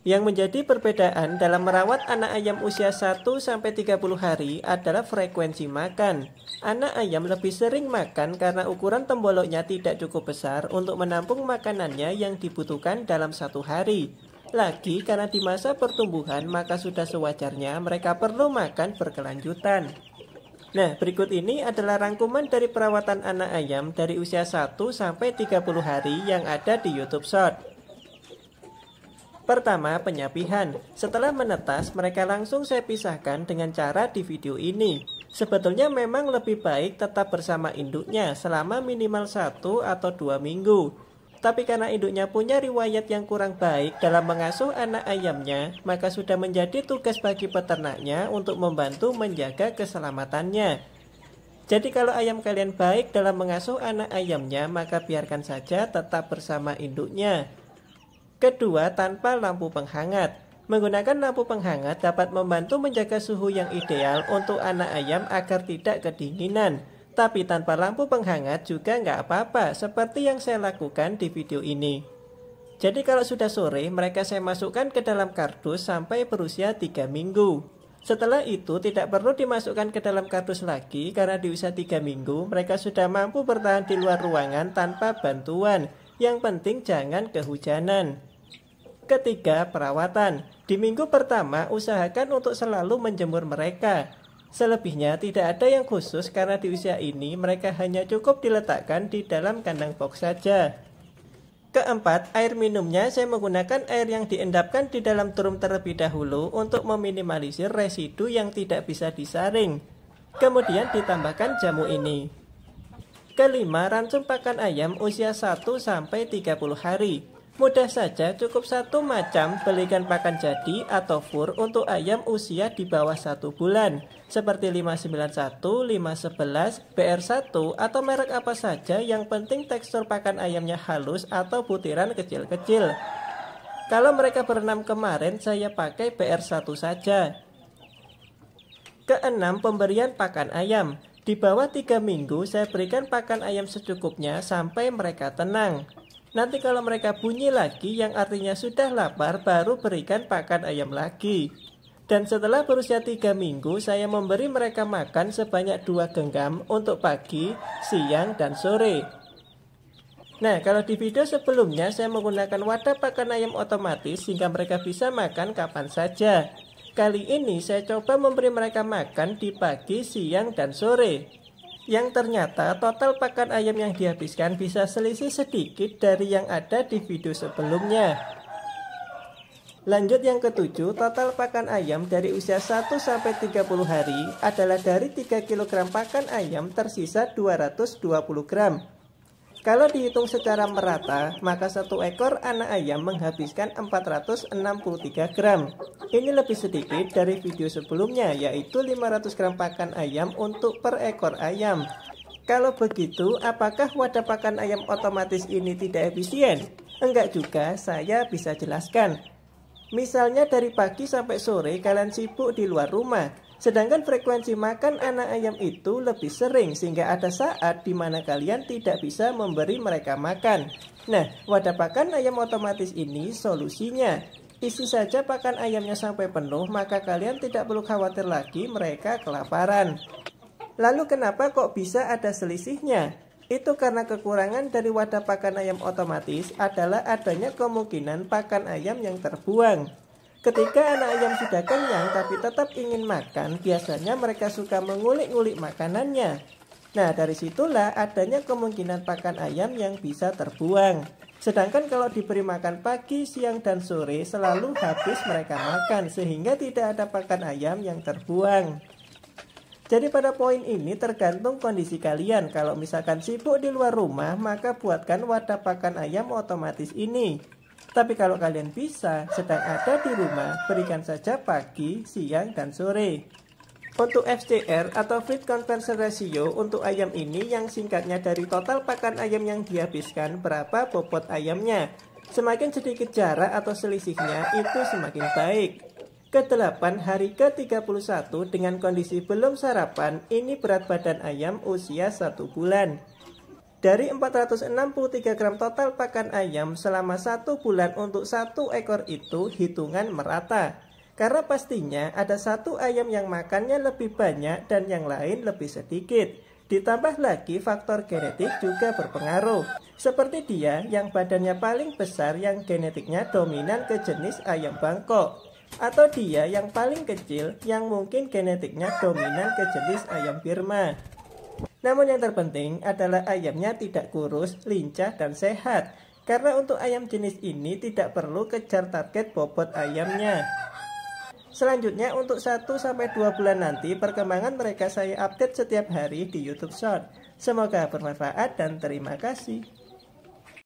Yang menjadi perbedaan dalam merawat anak ayam usia 1-30 hari adalah frekuensi makan. Anak ayam lebih sering makan karena ukuran temboloknya tidak cukup besar untuk menampung makanannya yang dibutuhkan dalam satu hari. Lagi karena di masa pertumbuhan maka sudah sewajarnya mereka perlu makan berkelanjutan. Nah, berikut ini adalah rangkuman dari perawatan anak ayam dari usia 1-30 hari yang ada di YouTube Short. Pertama, penyapihan. Setelah menetas, mereka langsung saya pisahkan dengan cara di video ini. Sebetulnya memang lebih baik tetap bersama induknya selama minimal 1 atau 2 minggu. Tapi karena induknya punya riwayat yang kurang baik dalam mengasuh anak ayamnya, maka sudah menjadi tugas bagi peternaknya untuk membantu menjaga keselamatannya. Jadi kalau ayam kalian baik dalam mengasuh anak ayamnya, maka biarkan saja tetap bersama induknya. Kedua, tanpa lampu penghangat. Menggunakan lampu penghangat dapat membantu menjaga suhu yang ideal untuk anak ayam agar tidak kedinginan. Tapi tanpa lampu penghangat juga nggak apa-apa, seperti yang saya lakukan di video ini. Jadi kalau sudah sore, mereka saya masukkan ke dalam kardus sampai berusia 3 minggu. Setelah itu tidak perlu dimasukkan ke dalam kardus lagi karena di usia 3 minggu mereka sudah mampu bertahan di luar ruangan tanpa bantuan. Yang penting jangan kehujanan. Ketiga, perawatan. Di minggu pertama, usahakan untuk selalu menjemur mereka. Selebihnya tidak ada yang khusus karena di usia ini mereka hanya cukup diletakkan di dalam kandang box saja. Keempat, air minumnya saya menggunakan air yang diendapkan di dalam drum terlebih dahulu untuk meminimalisir residu yang tidak bisa disaring. Kemudian ditambahkan jamu ini. Kelima, ransum pakan ayam usia 1-30 hari. Mudah saja, cukup satu macam belikan pakan jadi atau fur untuk ayam usia di bawah 1 bulan. Seperti 591, 511, BR1 atau merek apa saja, yang penting tekstur pakan ayamnya halus atau butiran kecil-kecil. Kalau mereka berenam kemarin, saya pakai BR1 saja. Keenam, pemberian pakan ayam. Di bawah 3 minggu, saya berikan pakan ayam secukupnya sampai mereka tenang. Nanti kalau mereka bunyi lagi yang artinya sudah lapar, baru berikan pakan ayam lagi. Dan setelah berusia 3 minggu, saya memberi mereka makan sebanyak 2 genggam untuk pagi, siang, dan sore. Nah, kalau di video sebelumnya saya menggunakan wadah pakan ayam otomatis sehingga mereka bisa makan kapan saja. Kali ini saya coba memberi mereka makan di pagi, siang, dan sore. Yang ternyata total pakan ayam yang dihabiskan bisa selisih sedikit dari yang ada di video sebelumnya. Lanjut yang ketujuh, total pakan ayam dari usia 1-30 hari adalah dari 3 kg pakan ayam tersisa 220 gram. Kalau dihitung secara merata, maka satu ekor anak ayam menghabiskan 463 gram. Ini lebih sedikit dari video sebelumnya, yaitu 500 gram pakan ayam untuk per ekor ayam. Kalau begitu, apakah wadah pakan ayam otomatis ini tidak efisien? Enggak juga, saya bisa jelaskan. Misalnya dari pagi sampai sore kalian sibuk di luar rumah. Sedangkan frekuensi makan anak ayam itu lebih sering sehingga ada saat di mana kalian tidak bisa memberi mereka makan. Nah, wadah pakan ayam otomatis ini solusinya. Isi saja pakan ayamnya sampai penuh, maka kalian tidak perlu khawatir lagi mereka kelaparan. Lalu kenapa kok bisa ada selisihnya? Itu karena kekurangan dari wadah pakan ayam otomatis adalah adanya kemungkinan pakan ayam yang terbuang. Ketika anak ayam sudah kenyang tapi tetap ingin makan, biasanya mereka suka mengulik-ngulik makanannya. Nah, dari situlah adanya kemungkinan pakan ayam yang bisa terbuang. Sedangkan kalau diberi makan pagi, siang, dan sore, selalu habis mereka makan, sehingga tidak ada pakan ayam yang terbuang. Jadi pada poin ini tergantung kondisi kalian. Kalau misalkan sibuk di luar rumah, maka buatkan wadah pakan ayam otomatis ini. Tapi kalau kalian bisa, sedang ada di rumah, berikan saja pagi, siang, dan sore. Untuk FCR atau Feed Conversion Ratio untuk ayam ini yang singkatnya dari total pakan ayam yang dihabiskan berapa bobot ayamnya. Semakin sedikit jarak atau selisihnya itu semakin baik. Ke-8 hari ke-31 dengan kondisi belum sarapan, ini berat badan ayam usia 1 bulan. Dari 463 gram total pakan ayam selama 1 bulan untuk 1 ekor itu hitungan merata. Karena pastinya ada 1 ayam yang makannya lebih banyak dan yang lain lebih sedikit. Ditambah lagi faktor genetik juga berpengaruh. Seperti dia yang badannya paling besar yang genetiknya dominan ke jenis ayam Bangkok. Atau dia yang paling kecil yang mungkin genetiknya dominan ke jenis ayam Birma. Namun yang terpenting adalah ayamnya tidak kurus, lincah, dan sehat. Karena untuk ayam jenis ini tidak perlu kejar target bobot ayamnya. Selanjutnya untuk 1-2 bulan nanti perkembangan mereka saya update setiap hari di YouTube Short. Semoga bermanfaat dan terima kasih.